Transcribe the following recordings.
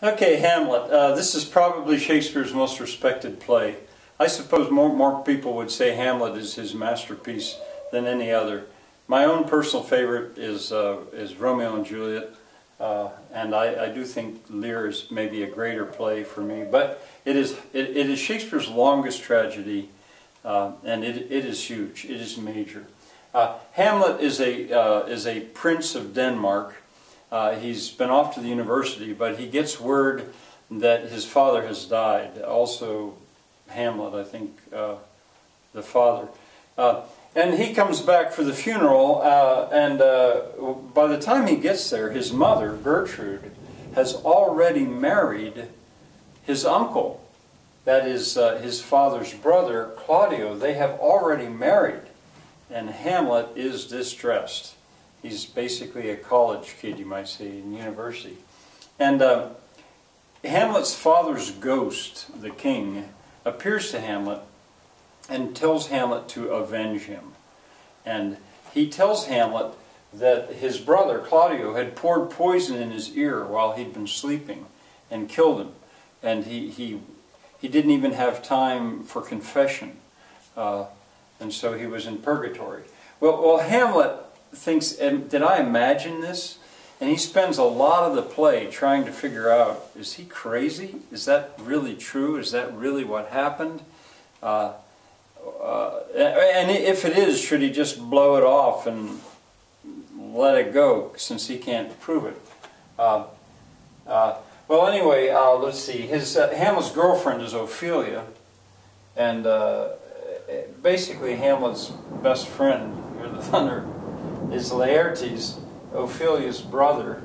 Okay, Hamlet. This is probably Shakespeare's most respected play. I suppose more people would say Hamlet is his masterpiece than any other. My own personal favorite is Romeo and Juliet, and I do think Lear is maybe a greater play for me. But it is Shakespeare's longest tragedy, and it is huge. It is major. Hamlet is a prince of Denmark. He's been off to the university, but he gets word that his father has died. Also, Hamlet, I think, the father. And he comes back for the funeral, and by the time he gets there, his mother, Gertrude, has already married his uncle. That is his father's brother, Claudio. They have already married, and Hamlet is distressed. He's basically a college kid, you might say, in university. And Hamlet's father's ghost, the king, appears to Hamlet and tells Hamlet to avenge him. And he tells Hamlet that his brother, Claudio, had poured poison in his ear while he'd been sleeping and killed him. And he didn't even have time for confession. And so he was in purgatory. Well, Hamlet thinks, did I imagine this? And he spends a lot of the play trying to figure out, is he crazy? Is that really true? Is that really what happened? And if it is, should he just blow it off and let it go, since he can't prove it? Well, anyway, let's see. Hamlet's girlfriend is Ophelia, and basically Hamlet's best friend, hear the thunder, is Laertes, Ophelia's brother.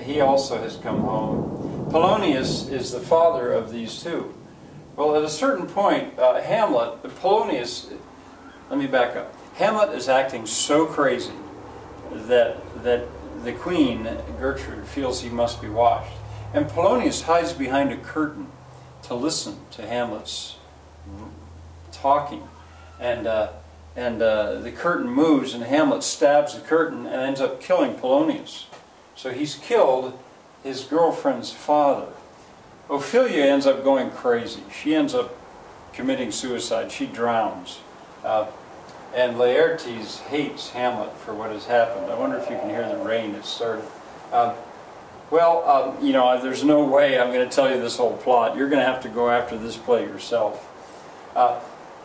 He also has come home. Polonius is the father of these two. Well, at a certain point, Polonius, let me back up. Hamlet is acting so crazy that the queen, Gertrude, feels he must be washed. And Polonius hides behind a curtain to listen to Hamlet's talking. And the curtain moves, and Hamlet stabs the curtain and ends up killing Polonius. So he's killed his girlfriend's father. Ophelia ends up going crazy. She ends up committing suicide. She drowns. And Laertes hates Hamlet for what has happened. I wonder if you can hear the rain. It started. You know, there's no way I'm going to tell you this whole plot. You're going to have to go after this play yourself.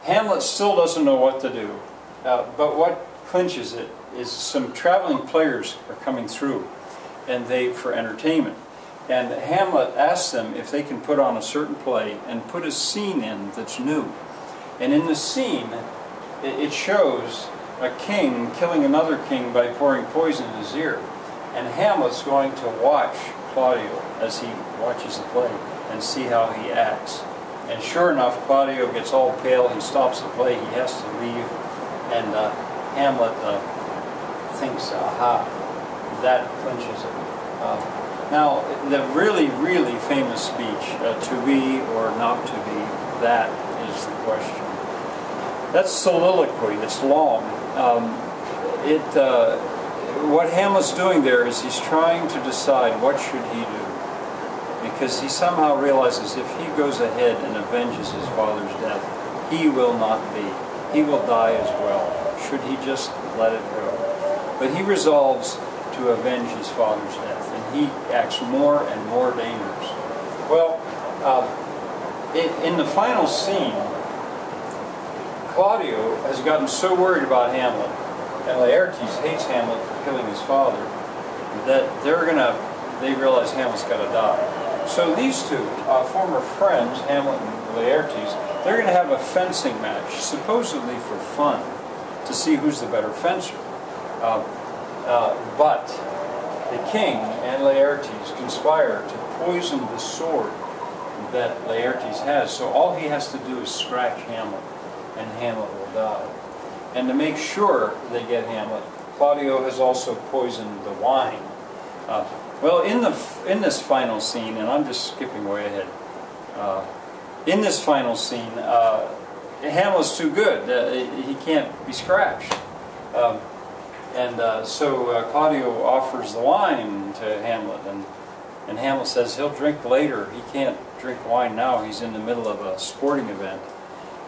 Hamlet still doesn't know what to do, but what clinches it is some traveling players are coming through, and for entertainment. And Hamlet asks them if they can put on a certain play and put a scene in that's new. And in the scene, it shows a king killing another king by pouring poison in his ear. And Hamlet's going to watch Claudio as he watches the play and see how he acts. And sure enough, Claudio gets all pale, he stops the play, he has to leave, and Hamlet thinks, aha, that clinches it. Now, the really, really famous speech, to be or not to be, that is the question. That's soliloquy, it's long. What Hamlet's doing there is he's trying to decide what should he do. Because he somehow realizes if he goes ahead and avenges his father's death, he will not be. He will die as well. Should he just let it go? But he resolves to avenge his father's death, and he acts more and more dangerous. Well, in the final scene, Claudio has gotten so worried about Hamlet, and Laertes hates Hamlet for killing his father, that they realize Hamlet's got to die. So these two, former friends, Hamlet and Laertes, they're going to have a fencing match, supposedly for fun, to see who's the better fencer. But the king and Laertes conspire to poison the sword that Laertes has, so all he has to do is scratch Hamlet, and Hamlet will die. And to make sure they get Hamlet, Claudio has also poisoned the wine. Well, in this final scene, and I'm just skipping way ahead, in this final scene, Hamlet's too good. He can't be scratched. So Claudio offers the wine to Hamlet, And Hamlet says he'll drink later. He can't drink wine now. He's in the middle of a sporting event.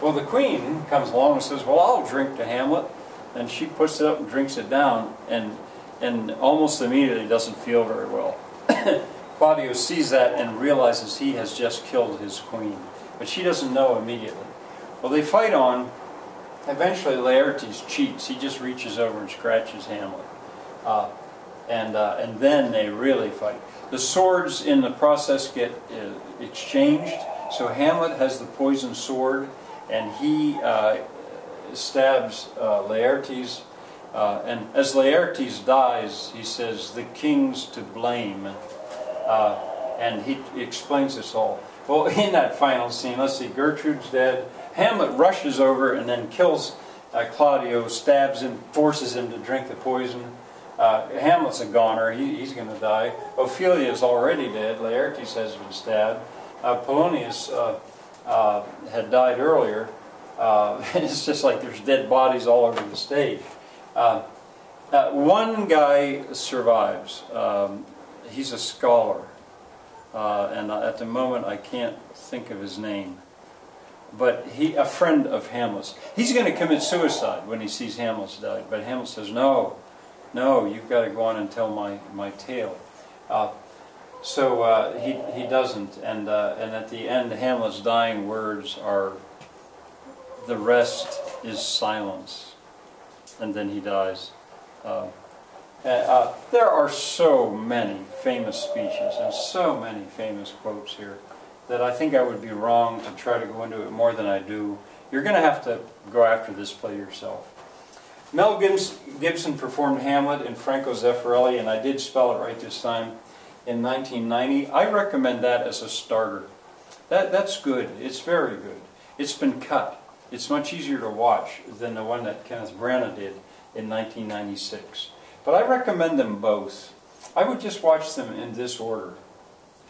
Well, the Queen comes along and says, well, I'll drink to Hamlet. And she puts it up and drinks it down, and almost immediately doesn't feel very well. Claudio sees that and realizes he has just killed his queen. But she doesn't know immediately. Well, they fight on. Eventually, Laertes cheats. He just reaches over and scratches Hamlet. And then they really fight. The swords in the process get exchanged. So Hamlet has the poisoned sword, and he stabs Laertes. And as Laertes dies, he says, "The king's to blame." And he explains this all. Well, in that final scene, let's see, Gertrude's dead. Hamlet rushes over and then kills Claudio, stabs him, forces him to drink the poison. Hamlet's a goner. He's going to die. Ophelia is already dead. Laertes has been stabbed. Polonius had died earlier. It's just like there's dead bodies all over the stage. One guy survives. He's a scholar. And at the moment I can't think of his name. But a friend of Hamlet's. He's going to commit suicide when he sees Hamlet's died. But Hamlet says, no, you've got to go on and tell my tale. So he doesn't. And at the end, Hamlet's dying words are, "The rest is silence." And then he dies. There are so many famous speeches and so many famous quotes here that I think I would be wrong to try to go into it more than I do. You're going to have to go after this play yourself. Mel Gibson performed Hamlet in Franco Zeffirelli, and I did spell it right this time, in 1990. I recommend that as a starter. That's good. It's very good. It's been cut. It's much easier to watch than the one that Kenneth Branagh did in 1996. But I recommend them both. I would just watch them in this order.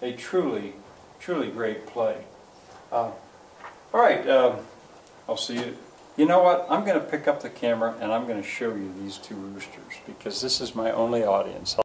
A truly great play. All right, I'll see you. You know what? I'm going to pick up the camera and I'm going to show you these two roosters because this is my only audience.